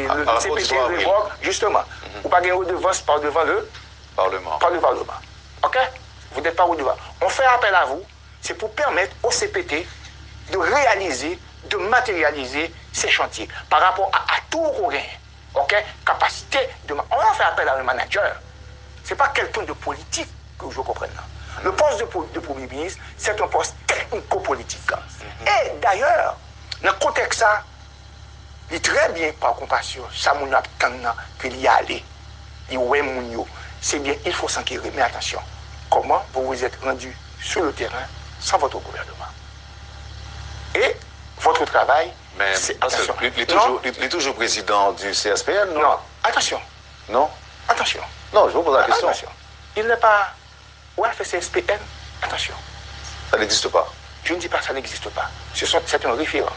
et le CPT révoque, justement. Ou pas gagner redevance par devant le Parlement. OK? Vous n'êtes pas redevant. On fait appel à vous, c'est pour permettre au CPT de réaliser, de matérialiser ces chantiers par rapport à tout qu'on gagne. OK? Capacité de... On va faire appel à un manager. Ce n'est pas quelqu'un de politique que je comprenne. Le poste de Premier ministre, c'est un poste technico-politique. Et d'ailleurs, dans le contexte ça, il est très bien par compassion, ça m'a attendant qu'il y allait. C'est bien, il faut s'enquérir. Mais attention, comment vous vous êtes rendu sur le terrain sans votre gouvernement? Et votre travail, c'est attention. Il est toujours président du CSPN, non? Non, attention. Non? Attention. Non, je vous pose la question. Attention. Il n'est pas... Ouais, fait CSPN, attention. Ça n'existe pas. Je ne dis pas que ça n'existe pas. C'est un référent.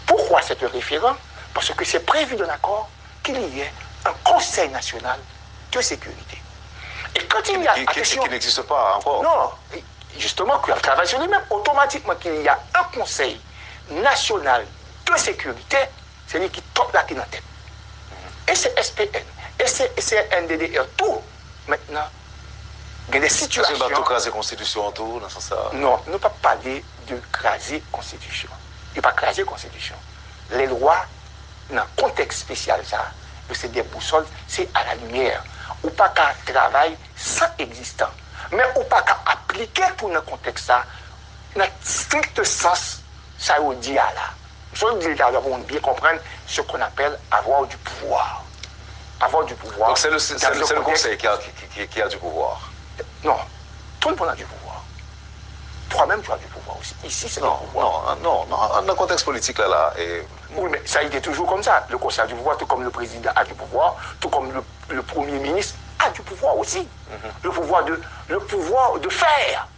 Pourquoi c'est un référent? Parce que c'est prévu dans l'accord qu'il y ait un Conseil national de sécurité. Et quand il y a... Qui n'existe pas encore. Non, justement, qu'il travaille sur lui-même, automatiquement qu'il y a un Conseil national de sécurité, c'est lui qui tombe la tête. Et c'est SPN, et c'est NDDR, tout. Maintenant, il y a des situations... Est-ce que va tout craser la Constitution, tout, dans ce sens? Non, ne pas parler de craser la Constitution. Il ne pas craser la Constitution. Les lois, dans un contexte spécial, ça, c'est des boussoles, c'est à la lumière. Ou pas qu'à travailler sans existant. Mais ou pas qu'à appliquer pour un contexte ça, dans le strict sens, ça veut dire là. Je veux dire pour bien comprendre ce qu'on appelle avoir du pouvoir. Avoir du pouvoir. Donc c'est le Conseil qui a du pouvoir. Non, tout le monde a du pouvoir. Toi-même, tu as du pouvoir aussi. Ici, c'est le pouvoir. Non, dans le contexte politique là. Oui, mais ça a été toujours comme ça. Le Conseil a du pouvoir, tout comme le président a du pouvoir, tout comme le Premier ministre a du pouvoir aussi. Le pouvoir de faire,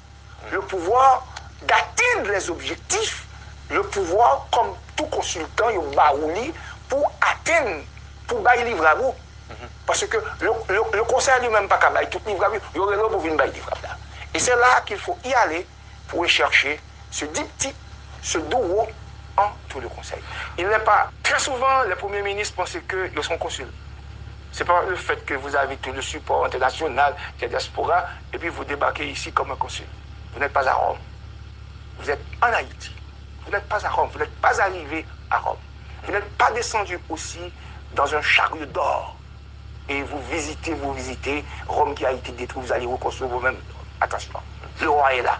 le pouvoir d'atteindre les objectifs, le pouvoir, comme tout consultant, il baouli pour atteindre, pour bailler livre à vous. Parce que le Conseil lui-même pas qu'à bailler tout livre à vous, il y aurait là pour venir bailler livre là. Et c'est là qu'il faut y aller pour chercher ce diptyque, ce duo en tout le Conseil. Il n'est pas... Très souvent, les premiers ministres pensent qu'ils sont consuls. Ce n'est pas le fait que vous avez tout le support international, la diaspora, et puis vous débarquez ici comme un consul. Vous n'êtes pas à Rome. Vous êtes en Haïti. Vous n'êtes pas à Rome. Vous n'êtes pas arrivé à Rome. Vous n'êtes pas descendu aussi dans un chariot d'or. Et vous visitez Rome qui a été détruite, vous allez reconstruire vous-même. Attention, le roi est là.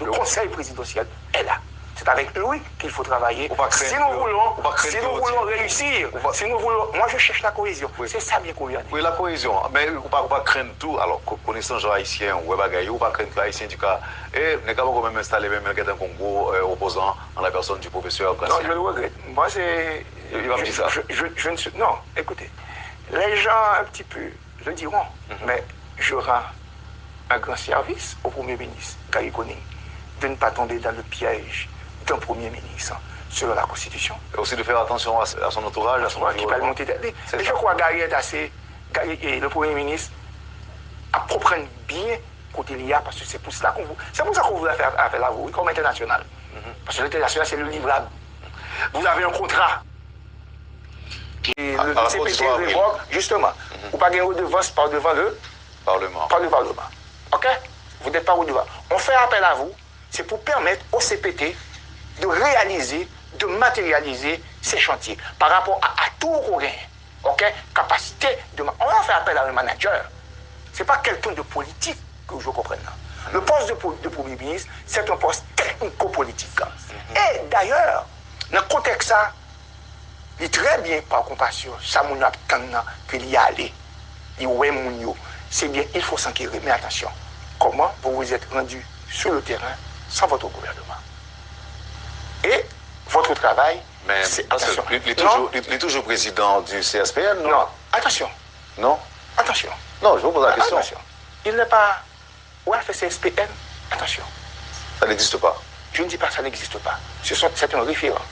Le conseil présidentiel est là. C'est avec lui qu'il faut travailler. Si nous voulons réussir, si nous voulons... Moi, je cherche la cohésion. Oui. C'est ça bien qu'on vient. Oui, la cohésion. Mais on ne va pas craindre tout. Alors, connaissant les haïtiens, on ne va pas craindre les haïtiens du cas. Et nous avons quand même installé même un Congo opposant en la personne du professeur. Non, je le regrette. Moi, c'est... Il va me dire ça. Je ne suis... Non, écoutez. Les gens, un petit peu, le diront. Mais je rends un grand service au Premier ministre, Gary Conning, de ne pas tomber dans le piège d'un Premier ministre selon la Constitution. Et aussi de faire attention à son entourage, à son environnement. Et je crois que Gary est assez... et le Premier ministre apprend bien côté l'IA, parce que c'est pour ça qu'on voudrait faire appel à vous, comme international. Parce que l'international, c'est le livrable. Vous avez un contrat. Et le CPT révoque, justement. Ou pas gagner redevance par devant le Parlement. OK? Vous n'êtes pas redevant. On fait appel à vous, c'est pour permettre au CPT de réaliser, de matérialiser ces chantiers par rapport à tout qu'on gagne. OK? Capacité de... On va faire appel à un manager. Ce n'est pas quelqu'un de politique que je comprenne. Le poste de Premier ministre, c'est un poste technico-politique. Et d'ailleurs, dans le contexte ça, il est très bien par compassion, ça m'a attendant qu'il y allait. C'est bien, il faut s'enquérir. Mais attention, comment vous vous êtes rendu sur le terrain sans votre gouvernement? Et votre travail, c'est attention. Il est toujours président du CSPN, non? Non, attention. Non? Attention. Non, je vous pose la question. Attention. Il n'est pas... Ouais, fait CSPN, attention. Ça n'existe pas. Je ne dis pas que ça n'existe pas. C'est un référent.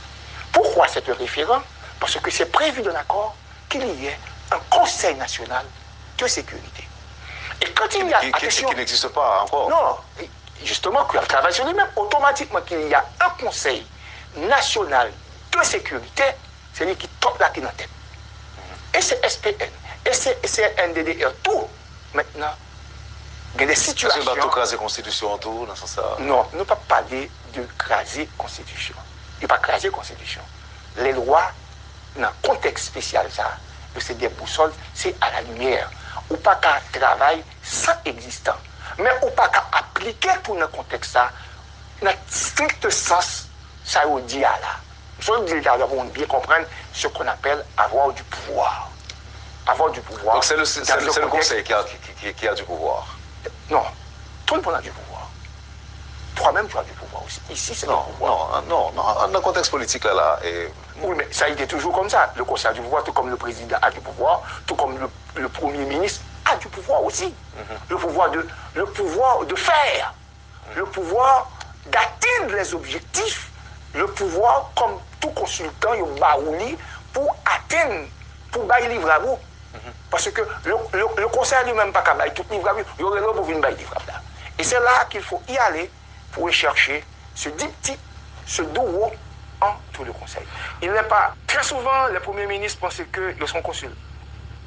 Pourquoi c'est un référent? Parce que c'est prévu dans l'accord qu'il y ait un Conseil national de sécurité. Et quand il y a... Qui n'existe pas encore. Non, justement, qu'il travaille sur lui-même, automatiquement qu'il y a un Conseil national de sécurité, c'est lui qui tombe la tête. c'est SPN, et c'est NDDR, tout. Maintenant, il y a des situations... Est-ce que vous craser la Constitution, tout, dans ce sens? Non, nous ne pouvons pas parler de craser la Constitution. Il ne pas craser la Constitution. Les lois, dans le contexte spécial, ça, c'est des boussoles, c'est à la lumière. Ou pas qu'à travailler sans existant. Mais ou pas qu'à appliquer pour le contexte, ça, dans le strict sens, ça veut dire là. Je veux dire pour bien comprendre ce qu'on appelle avoir du pouvoir. Avoir du pouvoir. Donc c'est le Conseil qui a du pouvoir. Non, tout le monde a du pouvoir. Toi-même, tu as du pouvoir aussi. Ici, c'est le pouvoir. Non, dans le contexte politique là. Oui, mais ça a été toujours comme ça. Le Conseil a du pouvoir, tout comme le président a du pouvoir, tout comme le Premier ministre a du pouvoir aussi. Le pouvoir de faire, le pouvoir d'atteindre les objectifs, le pouvoir, comme tout consultant, il baouli pour atteindre, pour bailler livre à vous. Parce que le Conseil lui-même pas qu'à bailler tout livre à vous, il y aurait là pour venir bailler livre à là. Et c'est là qu'il faut y aller pour chercher ce diptyque, ce duo en tout le Conseil. Il n'est pas... Très souvent, les premiers ministres pensent qu'ils sont consuls.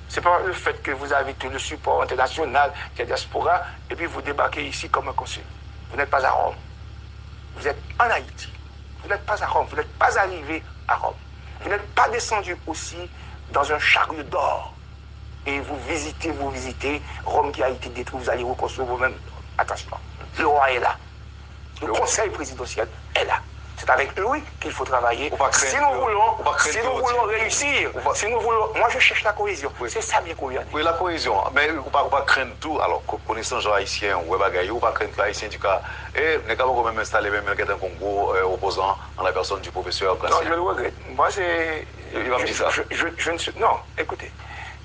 Ce n'est pas le fait que vous avez tout le support international, de la diaspora, et puis vous débarquez ici comme un consul. Vous n'êtes pas à Rome. Vous êtes en Haïti. Vous n'êtes pas à Rome. Vous n'êtes pas arrivé à Rome. Vous n'êtes pas descendu aussi dans un chariot d'or. Et vous visitez Rome qui a été détruite, vous allez reconstruire vous-même. Attention, le roi est là. Le conseil présidentiel est là. C'est avec lui qu'il faut travailler. Si nous voulons réussir, moi je cherche la cohésion. Oui. C'est ça bien cohésion. Oui, la cohésion. Mais on ne peut pas craindre tout. Alors, connaissant les haïtiens, on ne peut pas craindre les haïtiens du cas. Et nous avons quand même installé même un Congo opposant en la personne du professeur. Non, je le regrette. Moi, c'est. Il va me dire ça. Je ne suis. Non, écoutez.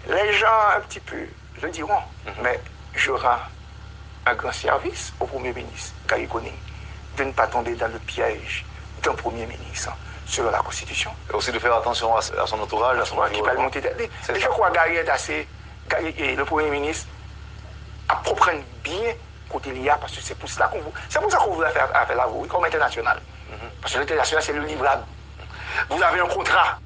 Les gens, un petit peu, le diront. Mais je rends un grand service au Premier ministre, Gary Conning, de ne pas tomber dans le piège d'un Premier ministre selon la Constitution. Et aussi de faire attention à son entourage, à son entourage. Qui va le monter. Et je crois que Gary est assez... et le Premier ministre apprend bien côté l'IA, parce que c'est pour ça qu'on voulait faire appel à vous, comme international. Parce que l'international, c'est le livrable. Vous avez un contrat.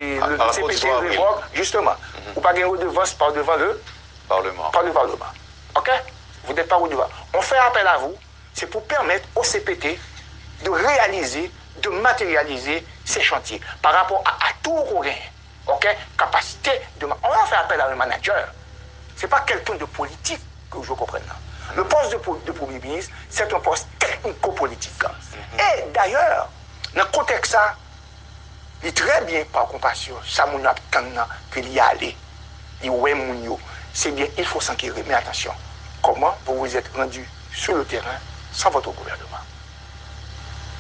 Et le CPT révoque, justement. Vous pas gagner redevance par devant le Parlement. OK? Vous n'êtes pas redevant. On fait appel à vous, c'est pour permettre au CPT de réaliser, de matérialiser ces chantiers par rapport à tout qu'on gagne. OK? Capacité de... On va faire appel à un manager. Ce n'est pas quelqu'un de politique que je comprenne. Le poste de Premier ministre, c'est un poste technico-politique. Et d'ailleurs, dans le contexte ça, il est très bien par compassion, ça mon attendant qu'il y allé, il ouais mounio. C'est bien, il faut s'enquérir. Mais attention, comment vous vous êtes rendu sur le terrain sans votre gouvernement?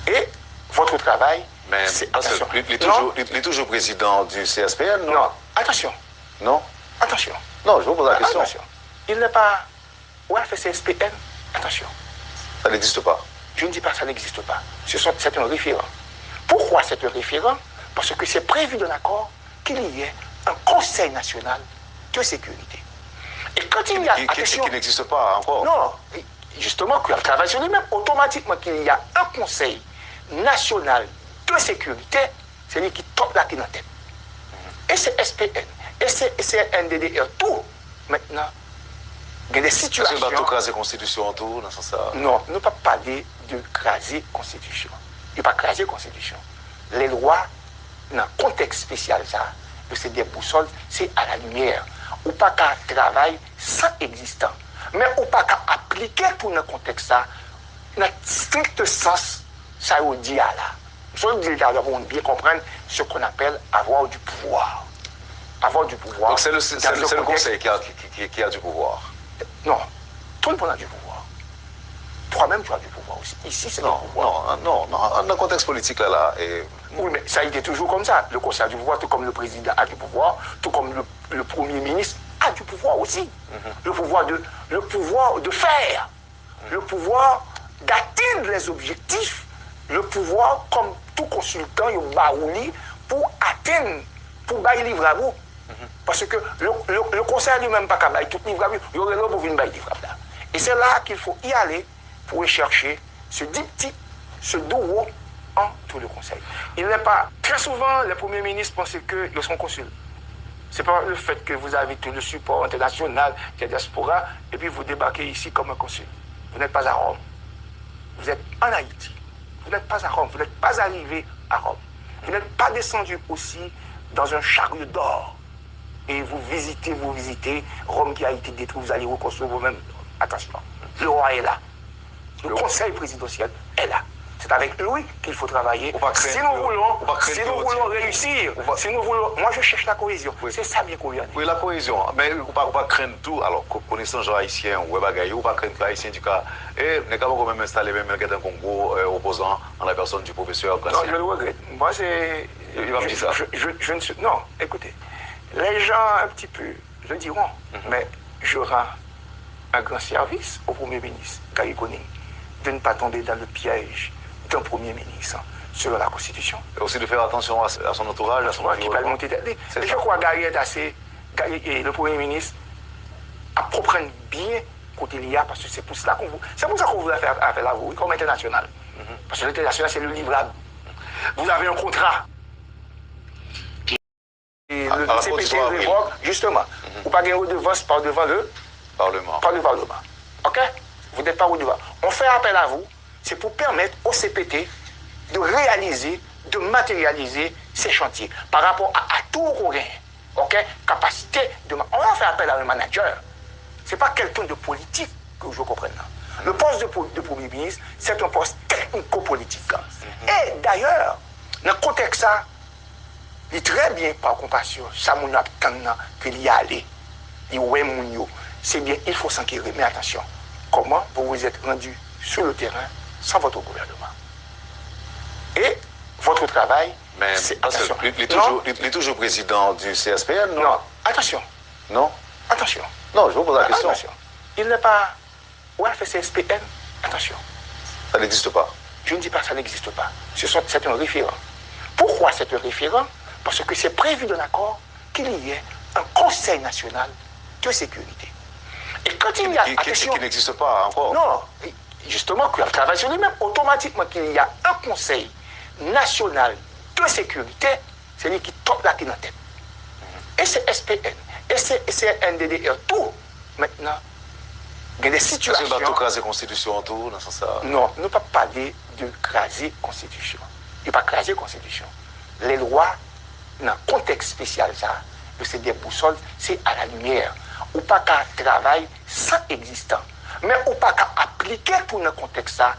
Et votre travail, c'est attention. Il est toujours président du CSPN, non? Non, attention. Non? Attention. Non, je vous pose la question. Attention. Il n'est pas... Ouais, fait CSPN, attention. Ça n'existe pas. Je ne dis pas que ça n'existe pas. C'est un référent. Pourquoi c'est un référent? Parce que c'est prévu dans l'accord qu'il y ait un Conseil national de sécurité. Et quand il y a... Qui n'existe pas encore. Non, justement, qu'il travaille sur lui-même, automatiquement qu'il y a un Conseil national de sécurité, c'est lui qui tombe la tête. Et c'est SPN, et c'est NDDR, tout. Maintenant, il y a des situations... Est-ce que vous craser la Constitution, tout, dans ce sens? Non, ne pas parler de craser la Constitution. Il ne pas craser la Constitution. Les lois, dans le contexte spécial, ça, c'est des boussoles, c'est à la lumière. Ou pas qu'à travailler sans existant. Mais ou pas qu'à appliquer pour le contexte, ça, dans le strict sens, ça veut dire là. Je veux dire pour bien comprendre ce qu'on appelle avoir du pouvoir. Avoir du pouvoir. Donc c'est le Conseil qui a du pouvoir. Non, tout le monde a du pouvoir. Toi-même, tu as du pouvoir aussi. Ici, c'est le pouvoir. Non, dans le contexte politique là. Oui, mais ça a été toujours comme ça. Le Conseil a du pouvoir, tout comme le président a du pouvoir, tout comme le Premier ministre a du pouvoir aussi. Le pouvoir de faire, le pouvoir d'atteindre les objectifs, le pouvoir, comme tout consultant, il baouli pour atteindre, pour bailler livre à vous. Parce que le Conseil lui-même pas qu'à bailler tout livre à vous, il y aurait là pour venir bailler livre à vous. Et c'est là qu'il faut y aller pour chercher ce diptyque, ce duo en tout le Conseil. Il n'est pas... Très souvent, les premiers ministres pensent qu'ils sont consuls. C'est pas le fait que vous avez tout le support international, la diaspora, et puis vous débarquez ici comme un consul. Vous n'êtes pas à Rome. Vous êtes en Haïti. Vous n'êtes pas à Rome. Vous n'êtes pas arrivé à Rome. Vous n'êtes pas descendu aussi dans un chariot d'or. Et vous visitez Rome qui a été détruite, vous allez reconstruire vous-même. Attention, le roi est là. Le conseil présidentiel est là. C'est avec lui qu'il faut travailler. Si nous voulons réussir, moi je cherche la cohésion. Oui. C'est ça bien qu'on vient. Oui, la cohésion. Mais on ne peut pas craindre tout. Alors, connaissant les haïtiens, on ne peut pas craindre que les haïtiens du cas. Et nous avons quand même installé même un Congo opposant en la personne du professeur Gracia. Non, je le regrette. Moi, c'est. Il va me dire ça. Je ne suis. Non, écoutez. Les gens, un petit peu, le diront. Mais je rends un grand service au Premier ministre, Gary Conning, de ne pas tomber dans le piège d'un Premier ministre selon la Constitution. Et aussi de faire attention à son entourage, à son environnement. Qui va monter tête. Et je crois que Gary est assez... et le Premier ministre apprend bien côté l'IA, parce que c'est pour ça qu'on veut faire appel à vous, comme international. Parce que l'international, c'est le livrable. Vous avez un contrat. Et le CPT révoque, justement. Vous pas gagner redevance par devant le Parlement. Par le Parlement. OK? Vous n'êtes pas redevant. On fait appel à vous, c'est pour permettre au CPT de réaliser, de matérialiser ces chantiers par rapport à tout qu'on gagne. OK? Capacité de... On va faire appel à un manager. Ce n'est pas quelqu'un de politique que je comprenne. Le poste de Premier ministre, c'est un poste technico-politique. Et d'ailleurs, dans le contexte ça, il est très bien par compassion, ça mon attendant qu'il y allait, c'est bien, il faut s'enquérir. Mais attention, comment vous vous êtes rendu sur le terrain sans votre gouvernement? Et votre travail, c'est attention. Il est toujours président du CSPN, non? Non, attention. Non? Attention. Non, je vous pose la question. Attention. Il n'est pas... Où a fait CSPN? Attention. Ça n'existe pas. Je ne dis pas que ça n'existe pas. C'est un référent. Pourquoi c'est un référent? Parce que c'est prévu dans l'accord qu'il y ait un Conseil national de sécurité. Et quand il y a... Qui n'existe pas encore. Non, justement, qu'il travaille sur lui-même, automatiquement qu'il y a un Conseil national de sécurité, c'est lui qui tombe la qui dans la tête. Et c'est SPN, et c'est NDDR, tout. Maintenant, il y a des situations... Est-ce qu'il va tout craser la Constitution, tout, dans ce sens? Non, ne pas parler de craser la Constitution. Il ne pas craser la Constitution. Les lois, dans le contexte spécial, ça, c'est des boussoles, c'est à la lumière. Ou pas qu'à travailler sans existant. Mais ou pas qu'à appliquer pour le contexte ça,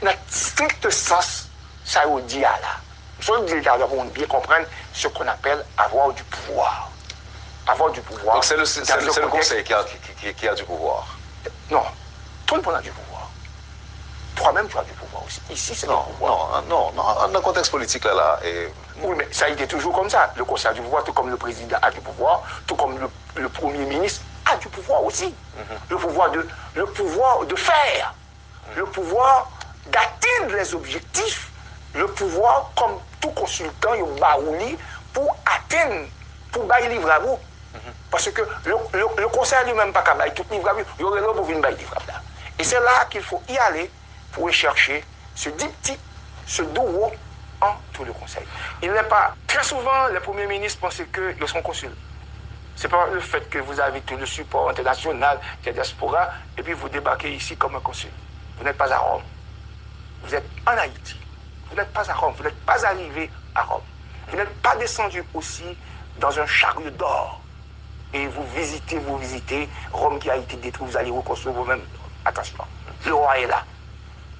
dans le strict sens, ça veut dire là. Je veux dire pour bien comprendre ce qu'on appelle avoir du pouvoir. Avoir du pouvoir. Donc c'est le Conseil qui a du pouvoir. Non, tout le monde a du pouvoir. Toi-même, tu as du pouvoir aussi. Ici, c'est le pouvoir. Non, dans le contexte politique là. Oui, mais ça a été toujours comme ça. Le Conseil a du pouvoir, tout comme le président a du pouvoir, tout comme le Premier ministre a du pouvoir aussi. Le pouvoir de faire, le pouvoir d'atteindre les objectifs, le pouvoir, comme tout consultant, il baouli pour atteindre, pour bailler livre à vous. Parce que le Conseil lui-même pas qu'à bailler tout livre à vous, il y aurait là pour venir bailler livre à là. Et c'est là qu'il faut y aller pour y chercher ce diptyque, ce duo en tout le Conseil. Il n'est pas... Très souvent, les premiers ministres pensent qu'ils sont consuls. C'est pas le fait que vous avez tout le support international, la diaspora, et puis vous débarquez ici comme un consul. Vous n'êtes pas à Rome. Vous êtes en Haïti. Vous n'êtes pas à Rome. Vous n'êtes pas arrivé à Rome. Vous n'êtes pas descendu aussi dans un chariot d'or. Et vous visitez Rome qui a été détruite, vous allez reconstruire vous-même. Attention, le roi est là.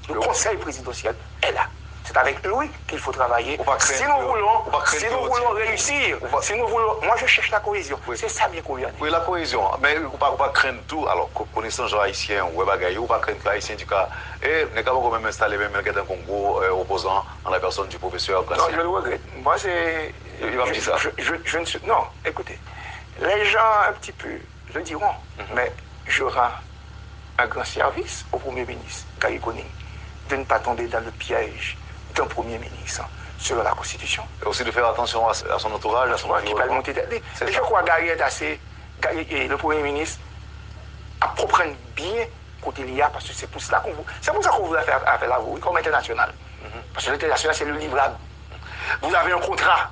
Le conseil présidentiel est là. C'est avec lui qu'il faut travailler. Si nous voulons réussir, moi je cherche la cohésion. Oui. C'est ça bien qu'on vient. Oui, la cohésion. Mais on ne peut pas craindre tout. Alors, connaissant les haïtiens, on ne peut pas craindre que les haïtiens du cas. Et nous avons quand même installé même un Congo opposant en la personne du professeur Gracia. Non, je le regrette. Moi, c'est... Il va me dire ça. Je ne suis... Non, écoutez. Les gens, un petit peu, le diront. Mais je rends un grand service au Premier ministre, Gary Conning, de ne pas tomber dans le piège d'un Premier ministre selon la Constitution. Et aussi de faire attention à son entourage, à son environnement. Qui va monter tête. Et je crois que Gary est assez... et le Premier ministre apprend bien côté l'IA, parce que c'est pour ça qu'on veut faire appel à vous, comme international. Parce que l'intérêt national, c'est le livrable. Vous avez un contrat